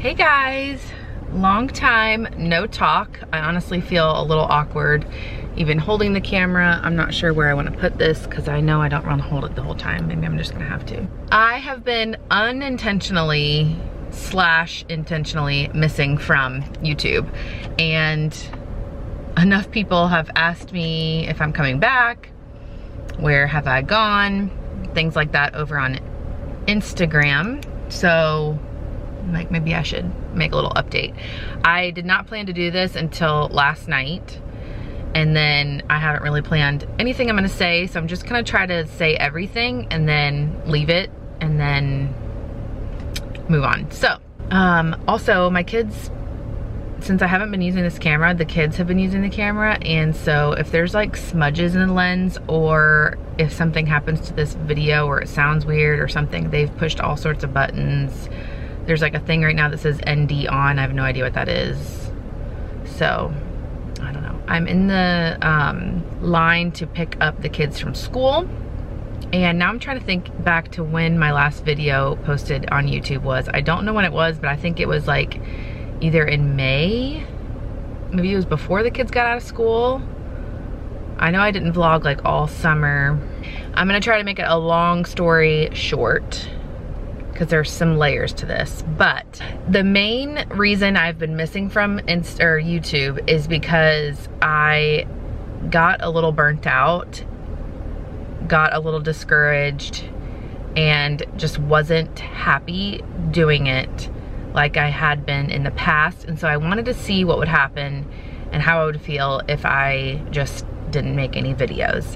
Hey guys, long time no talk. I honestly feel a little awkward even holding the camera. I'm not sure where I want to put this because I know I don't want to hold it the whole time. Maybe I'm just gonna have to. I have been unintentionally / intentionally missing from YouTube, and enough people have asked me if I'm coming back, where have I gone, things like that over on Instagram. So like maybe I should make a little update. I did not plan to do this until last night, and then I haven't really planned anything I'm gonna say, so I'm just gonna try to say everything and then leave it and then move on. So also my kids, since I haven't been using this camera, the kids have been using the camera, and so if there's like smudges in the lens, or if something happens to this video or it sounds weird or something, they've pushed all sorts of buttons. There's like a thing right now that says ND on. I have no idea what that is. So, I don't know. I'm in the line to pick up the kids from school. And now I'm trying to think back to when my last video posted on YouTube was. I don't know when it was, but I think it was like either in May. Maybe it was before the kids got out of school. I know I didn't vlog like all summer. I'm gonna try to make it a long story short, because there's some layers to this. But the main reason I've been missing from YouTube is because I got a little burnt out, got a little discouraged, and just wasn't happy doing it like I had been in the past. And so I wanted to see what would happen and how I would feel if I just didn't make any videos.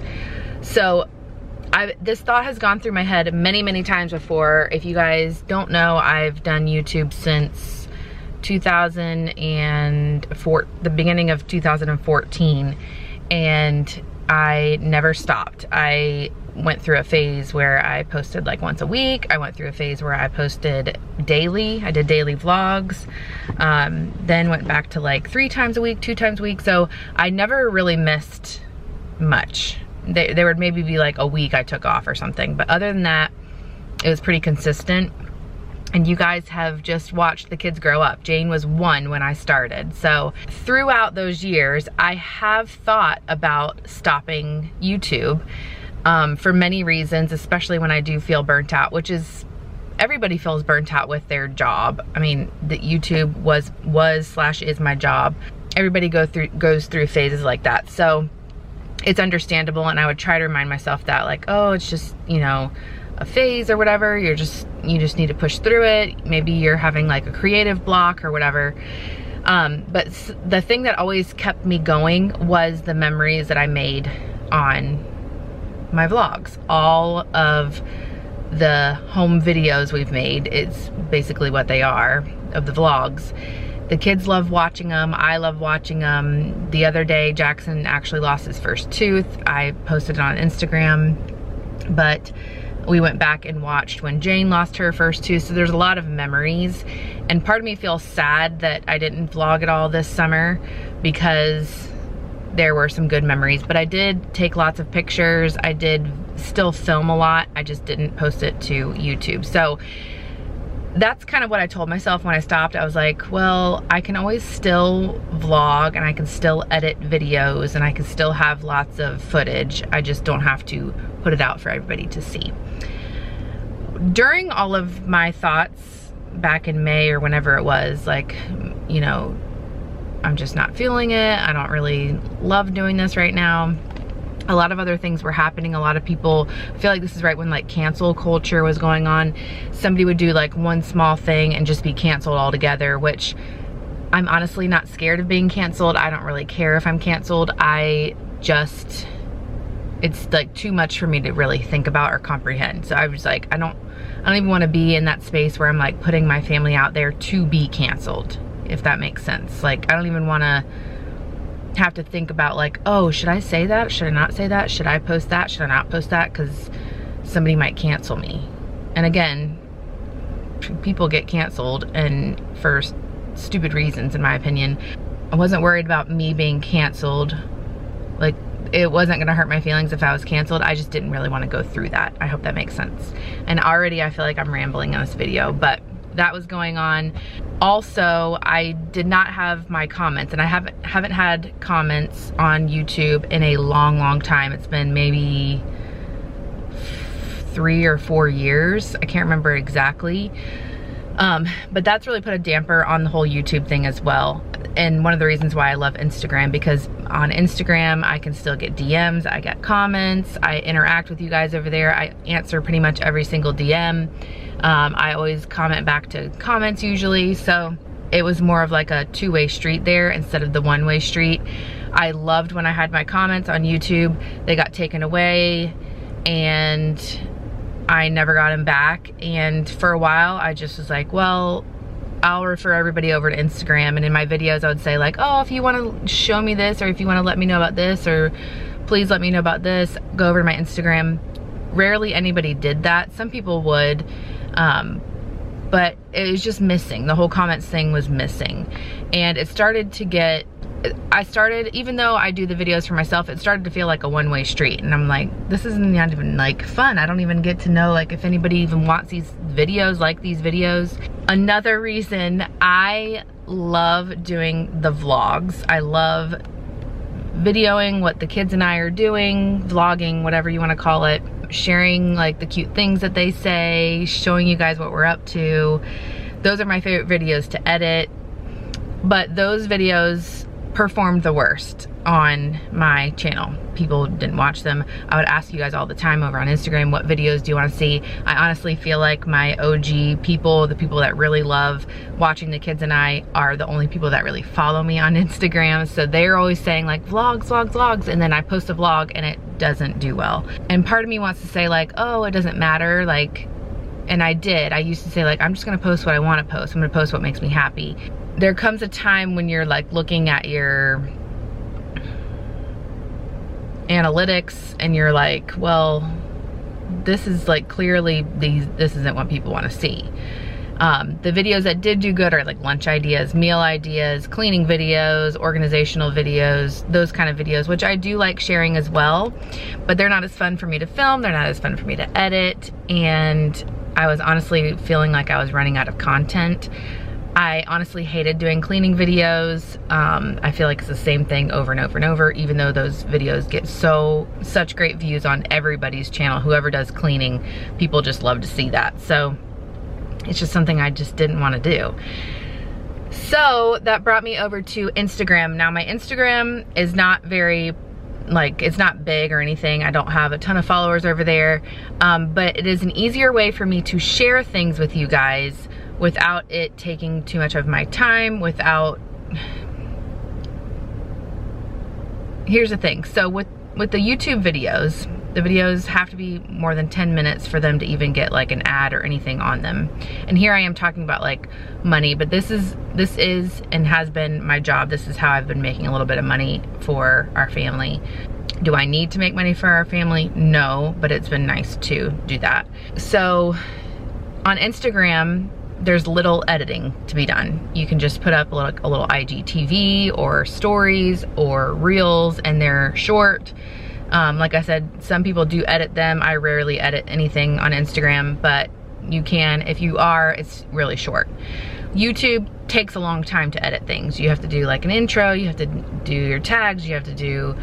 So this thought has gone through my head many times before. If you guys don't know, I've done YouTube since 2004, the beginning of 2014, and I never stopped. I went through a phase where I posted like once a week. I went through a phase where I posted daily. I did daily vlogs. Then went back to like 3 times a week, 2 times a week. So I never really missed much. There would maybe be like a week I took off or something, but other than that, it was pretty consistent. And you guys have just watched the kids grow up. Jane was 1 when I started. So throughout those years, I have thought about stopping YouTube for many reasons, especially when I do feel burnt out, which is, everybody feels burnt out with their job. I mean, the YouTube was / is my job. Everybody goes through phases like that. So it's understandable, and I would try to remind myself that like, oh, it's just, you know, a phase or whatever. You just need to push through it. Maybe you're having like a creative block or whatever. But the thing that always kept me going was the memories that I made on my vlogs. All of the home videos we've made, it's basically what they are, of the vlogs. The kids love watching them. I love watching them. The other day, Jackson actually lost his first tooth. I posted it on Instagram, but we went back and watched when Jane lost her first tooth. So there's a lot of memories, and part of me feels sad that I didn't vlog it all this summer because there were some good memories, but I did take lots of pictures. I did still film a lot. I just didn't post it to YouTube. So that's kind of what I told myself when I stopped. I was like, well, I can always still vlog, and I can still edit videos, and I can still have lots of footage. I just don't have to put it out for everybody to see. During all of my thoughts back in May or whenever it was, like, you know, I'm just not feeling it. I don't really love doing this right now. A lot of other things were happening. A lot of people, I feel like this is right when like cancel culture was going on. Somebody would do like one small thing and just be canceled altogether, which I'm honestly not scared of being canceled. I don't really care if I'm canceled. It's like too much for me to really think about or comprehend. So I was like, I don't even want to be in that space where I'm like putting my family out there to be canceled, if that makes sense. Like, I don't even want to have to think about like, oh, should I say that? Should I not say that? Should I post that? Should I not post that? Because somebody might cancel me. And again, people get canceled and for stupid reasons, in my opinion. I wasn't worried about me being canceled. Like, it wasn't gonna hurt my feelings if I was canceled. I just didn't really want to go through that. I hope that makes sense. And already I feel like I'm rambling on this video, but that was going on. Also, I did not have my comments, and I haven't had comments on YouTube in a long time. It's been maybe 3 or 4 years. I can't remember exactly. But that's really put a damper on the whole YouTube thing as well. And one of the reasons why I love Instagram, because on Instagram, I can still get DMs, I get comments, I interact with you guys over there. I answer pretty much every single DM. I always comment back to comments usually. So it was more of like a two-way street there instead of the one-way street. I loved when I had my comments on YouTube. They got taken away and I never got them back. And for a while, I just was like, well, I'll refer everybody over to Instagram. And in my videos, I would say like, oh, if you want to show me this, or if you want to let me know about this, or please let me know about this, go over to my Instagram. Rarely anybody did that. Some people would, but it was just missing. The whole comments thing was missing. And it started to get, even though I do the videos for myself, it started to feel like a one-way street. And I'm like, this isn't not even like fun. I don't even get to know like if anybody even wants these videos, like these videos. Another reason I love doing the vlogs. I love videoing what the kids and I are doing, vlogging, whatever you want to call it, sharing like the cute things that they say, showing you guys what we're up to. Those are my favorite videos to edit. But those videos performed the worst on my channel. People didn't watch them. I would ask you guys all the time over on Instagram, what videos do you want to see? I honestly feel like my OG people, the people that really love watching the kids and I, are the only people that really follow me on Instagram. So they're always saying like vlogs, vlogs, vlogs, and then I post a vlog and it doesn't do well. And part of me wants to say like, oh, it doesn't matter, like, and I used to say like, I'm just gonna post what I want to post. I'm gonna post what makes me happy. There comes a time when you're like looking at your analytics and you're like, well, this is like clearly this isn't what people want to see. The videos that did do good are like lunch ideas, meal ideas, cleaning videos, organizational videos, those kind of videos, which I do like sharing as well, but they're not as fun for me to film. They're not as fun for me to edit. And I was honestly feeling like I was running out of content. I honestly hated doing cleaning videos. I feel like it's the same thing over and over and over, even though those videos get such great views on everybody's channel. Whoever does cleaning, people just love to see that. So it's just something I just didn't want to do. So that brought me over to Instagram. Now my Instagram is not very, like, it's not big or anything. I don't have a ton of followers over there, but it is an easier way for me to share things with you guys without it taking too much of my time, here's the thing. So with the YouTube videos, the videos have to be more than 10 minutes for them to even get like an ad or anything on them. And here I am talking about like money, but this is and has been my job. This is how I've been making a little bit of money for our family. Do I need to make money for our family? No, but it's been nice to do that. So on Instagram, there's little editing to be done. You can just put up a little IGTV or stories or reels, and they're short. Like I said, some people do edit them. I rarely edit anything on Instagram, but you can if you are. It's really short. YouTube takes a long time to edit things. You have to do like an intro, you have to do your tags, you have to do,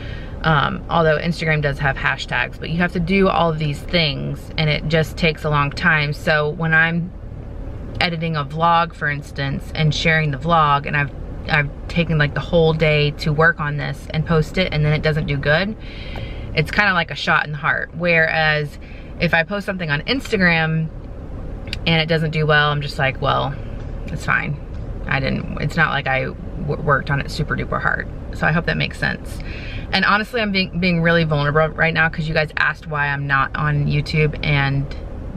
although Instagram does have hashtags, but you have to do all of these things and it just takes a long time. So when I'm editing a vlog, for instance, and sharing the vlog, and I've taken like the whole day to work on this and post it, and then it doesn't do good, it's kind of like a shot in the heart. Whereas if I post something on Instagram and it doesn't do well, I'm just like, well, it's fine. It's not like I worked on it super duper hard. So I hope that makes sense. And honestly, I'm being really vulnerable right now because you guys asked why I'm not on YouTube, and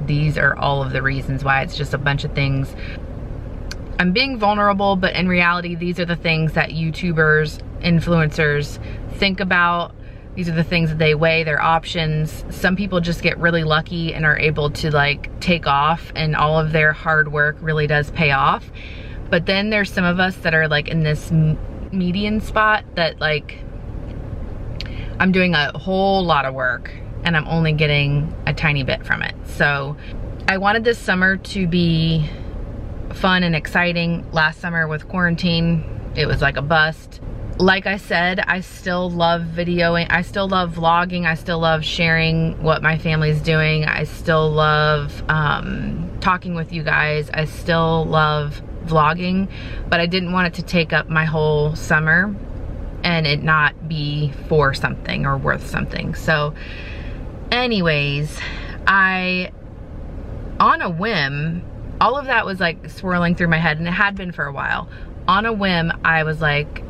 these are all of the reasons why. It's just a bunch of things. I'm being vulnerable, but in reality, these are the things that YouTubers, influencers think about. These are the things that they weigh, their options. Some people just get really lucky and are able to like take off, and all of their hard work really does pay off. But then there's some of us that are like in this median spot that like, I'm doing a whole lot of work and I'm only getting a tiny bit from it. So I wanted this summer to be fun and exciting. Last summer with quarantine, it was like a bust. Like I said, I still love videoing. I still love vlogging. I still love sharing what my family's doing. I still love talking with you guys. I still love vlogging, but I didn't want it to take up my whole summer and it not be for something or worth something. So anyways, on a whim, all of that was like swirling through my head, and it had been for a while. On a whim, I was like,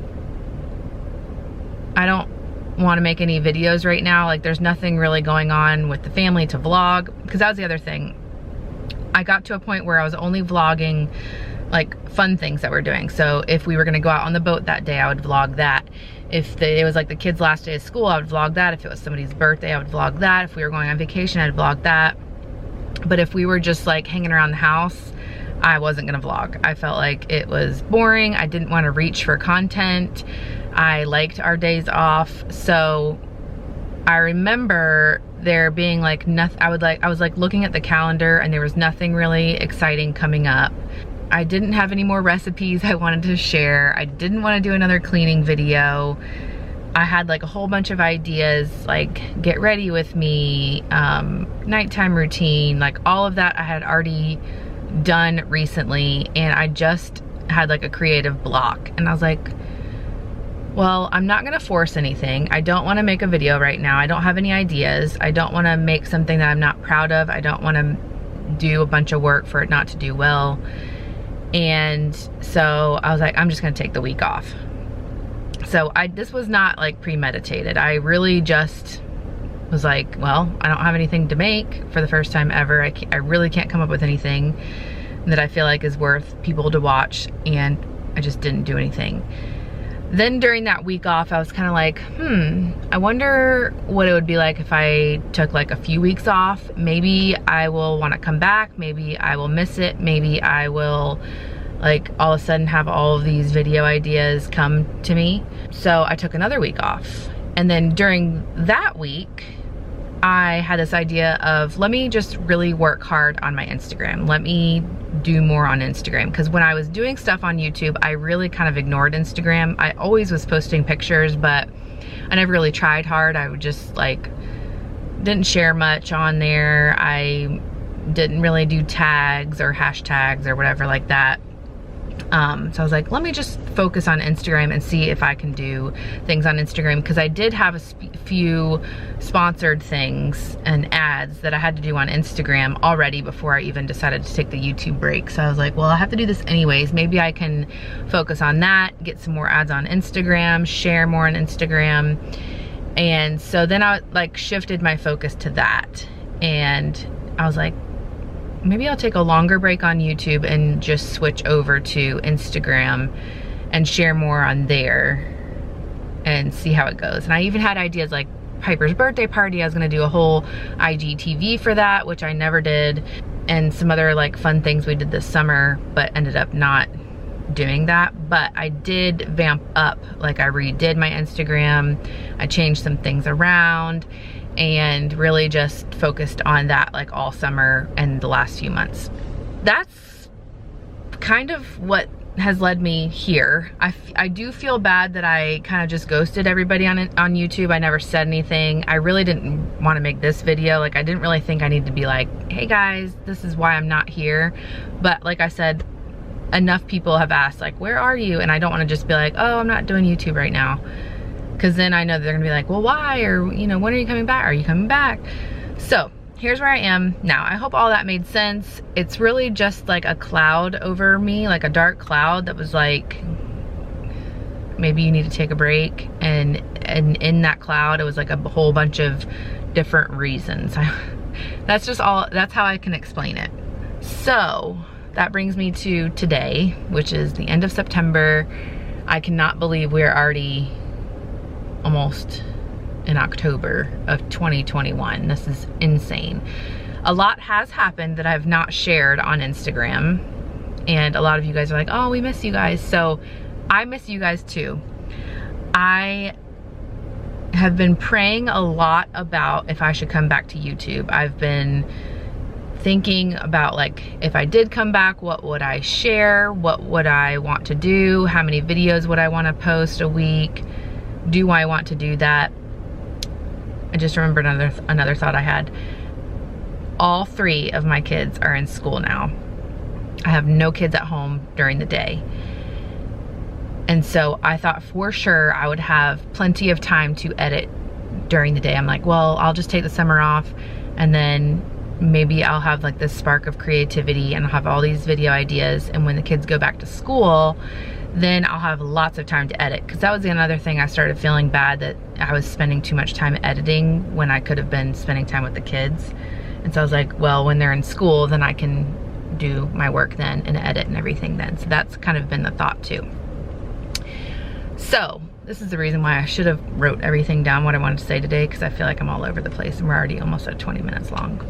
I don't want to make any videos right now. Like, there's nothing really going on with the family to vlog, because that was the other thing. I got to a point where I was only vlogging like fun things that we're doing. So if we were gonna go out on the boat that day, I would vlog that. If it was like the kids' last day of school, I would vlog that. If it was somebody's birthday, I would vlog that. If we were going on vacation, I'd vlog that. But if we were just like hanging around the house, I wasn't gonna vlog. I felt like it was boring. I didn't want to reach for content. I liked our days off. So I remember there being like nothing. I was like looking at the calendar, and there was nothing really exciting coming up. I didn't have any more recipes I wanted to share. I didn't want to do another cleaning video. I had like a whole bunch of ideas, like get ready with me, nighttime routine, like all of that I had already done recently, and I just had like a creative block. And I was like, well, I'm not gonna force anything. I don't wanna make a video right now. I don't have any ideas. I don't wanna make something that I'm not proud of. I don't wanna do a bunch of work for it not to do well. And so I was like, I'm just gonna take the week off. So this was not like premeditated. I really just was like, well, I don't have anything to make for the first time ever. I really can't come up with anything that I feel like is worth people to watch, and I just didn't do anything. Then during that week off, I was kind of like, I wonder what it would be like if I took like a few weeks off. Maybe I will want to come back. Maybe I will miss it. Maybe I will like all of a sudden have all of these video ideas come to me. So I took another week off. And then during that week, I had this idea of, let me just really work hard on my Instagram. Let me do more on Instagram. Because when I was doing stuff on YouTube, I really kind of ignored Instagram. I always was posting pictures, but I never really tried hard. I would just like, didn't share much on there. I didn't really do tags or hashtags or whatever like that. So I was like, let me just focus on Instagram and see if I can do things on Instagram, because I did have a few sponsored things and ads that I had to do on Instagram already before I even decided to take the YouTube break. So I was like, well, I have to do this anyways. Maybe I can focus on that, get some more ads on Instagram, share more on Instagram. And so then I like shifted my focus to that. And I was like, maybe I'll take a longer break on YouTube and just switch over to Instagram and share more on there and see how it goes. And I even had ideas like Piper's birthday party. I was gonna do a whole IGTV for that, which I never did, and some other like fun things we did this summer, but ended up not doing that. But I did vamp up, like I redid my Instagram, I changed some things around, and really just focused on that like all summer and the last few months. That's kind of what has led me here. I do feel bad that I kind of just ghosted everybody on YouTube. I never said anything. I really didn't want to make this video. Like, I didn't really think I needed to be like, hey guys, this is why I'm not here. But like I said, enough people have asked like, where are you? And I don't want to just be like, oh, I'm not doing YouTube right now. Because then I know they're gonna be like, well, why? Or, you know, when are you coming back? Are you coming back? So here's where I am now. I hope all that made sense. It's really just like a cloud over me, like a dark cloud that was like, maybe you need to take a break. And in that cloud, it was like a whole bunch of different reasons. That's just all, that's how I can explain it. So that brings me to today, which is the end of September. I cannot believe we're already almost in October of 2021. This is insane. A lot has happened that I've not shared on Instagram, and a lot of you guys are like, oh, we miss you guys. So I miss you guys too. I have been praying a lot about if I should come back to YouTube. I've been thinking about like, if I did come back, what would I share? What would I want to do? How many videos would I want to post a week? Do I want to do that? I just remembered another thought I had. All 3 of my kids are in school now. I have no kids at home during the day. And so I thought for sure I would have plenty of time to edit during the day. I'm like, well, I'll just take the summer off, and then maybe I'll have like this spark of creativity and I'll have all these video ideas, and when the kids go back to school, then I'll have lots of time to edit. Because that was another thing, I started feeling bad that I was spending too much time editing when I could have been spending time with the kids. And so I was like, well, when they're in school, then I can do my work then and edit and everything then. So that's kind of been the thought too. So this is the reason why I should have wrote everything down, what I wanted to say today, because I feel like I'm all over the place and we're already almost at 20 minutes long.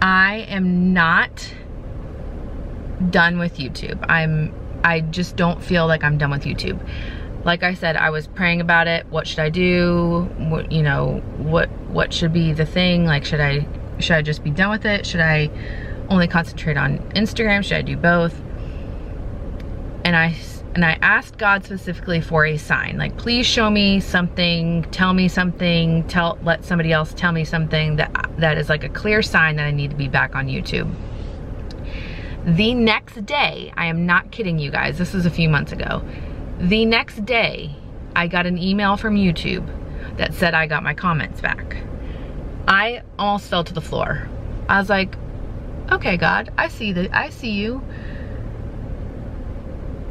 I am not done with YouTube. I just don't feel like I'm done with YouTube. Like I said, I was praying about it. What should I do? What, you know, what should be the thing? Like, should I just be done with it? Should I only concentrate on Instagram? Should I do both? And I asked God specifically for a sign. Like, please show me something, tell me something, let somebody else tell me something that is like a clear sign that I need to be back on YouTube. The next day, I am not kidding you guys, this was a few months ago. The next day, I got an email from YouTube that said I got my comments back. I almost fell to the floor. I was like, okay, God, I see you.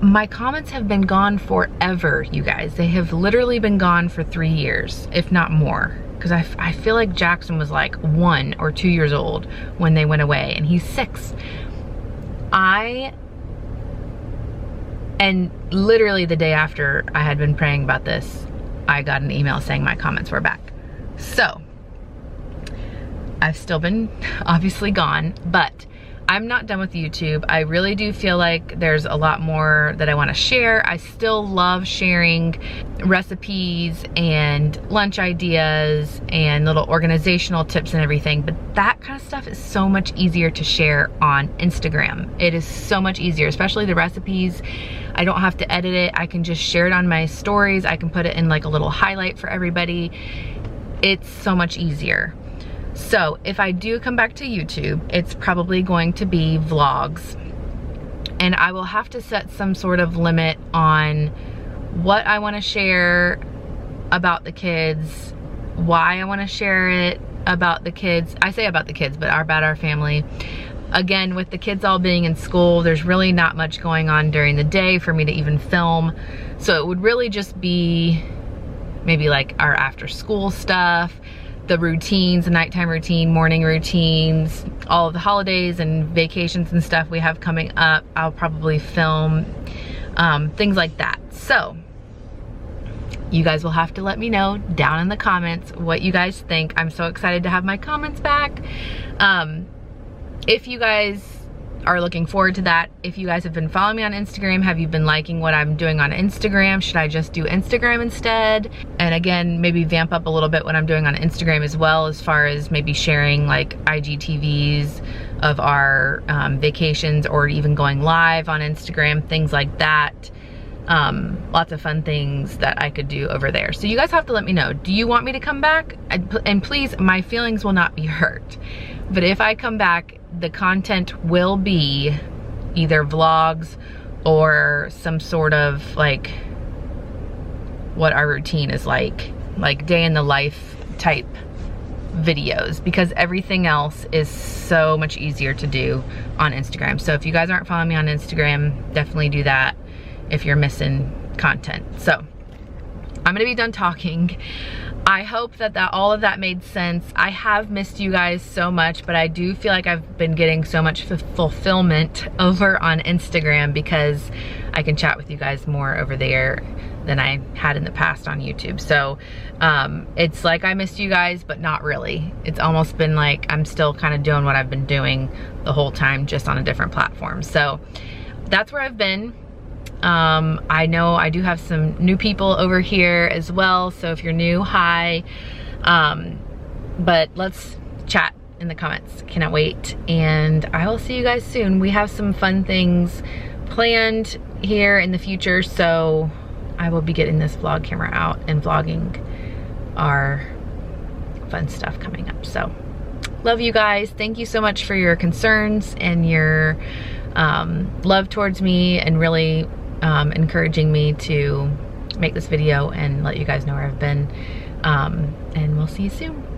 My comments have been gone forever, you guys. They have literally been gone for 3 years, if not more. Because I feel like Jackson was like 1 or 2 years old when they went away, and he's 6. And literally the day after I had been praying about this, I got an email saying my comments were back. So, I've still been obviously gone, but I'm not done with YouTube. I really do feel like there's a lot more that I want to share. I still love sharing recipes and lunch ideas and little organizational tips and everything, but that kind of stuff is so much easier to share on Instagram. It is so much easier, especially the recipes. I don't have to edit it. I can just share it on my stories. I can put it in like a little highlight for everybody. It's so much easier. So if I do come back to YouTube, it's probably going to be vlogs, and I will have to set some sort of limit on what I want to share about the kids, why I want to share it about the kids. I say about the kids, but about our family. Again, with the kids all being in school, there's really not much going on during the day for me to even film. So it would really just be maybe like our after school stuff, the routines, the nighttime routine, morning routines, all of the holidays and vacations and stuff we have coming up. I'll probably film things like that. So you guys will have to let me know down in the comments what you guys think. I'm so excited to have my comments back. If you guys are looking forward to that, if you guys have been following me on Instagram, have you been liking what I'm doing on Instagram? Should I just do Instagram instead? And again, maybe vamp up a little bit what I'm doing on Instagram as well, as far as maybe sharing like IGTVs of our vacations, or even going live on Instagram, things like that. Lots of fun things that I could do over there. So you guys have to let me know. Do you want me to come back? And please, my feelings will not be hurt. But if I come back, the content will be either vlogs or some sort of like what our routine is like day in the life type videos, because everything else is so much easier to do on Instagram. So if you guys aren't following me on Instagram, definitely do that if you're missing content. So I'm gonna be done talking. I hope that all of that made sense. I have missed you guys so much, but I do feel like I've been getting so much fulfillment over on Instagram because I can chat with you guys more over there than I had in the past on YouTube. So it's like I missed you guys, but not really. It's almost been like I'm still kind of doing what I've been doing the whole time, just on a different platform. So that's where I've been. I know I do have some new people over here as well, so if you're new, hi. But let's chat in the comments. Cannot wait. And I will see you guys soon. We have some fun things planned here in the future, so I will be getting this vlog camera out and vlogging our fun stuff coming up. So love you guys. Thank you so much for your concerns and your love towards me, and really encouraging me to make this video and let you guys know where I've been. And we'll see you soon.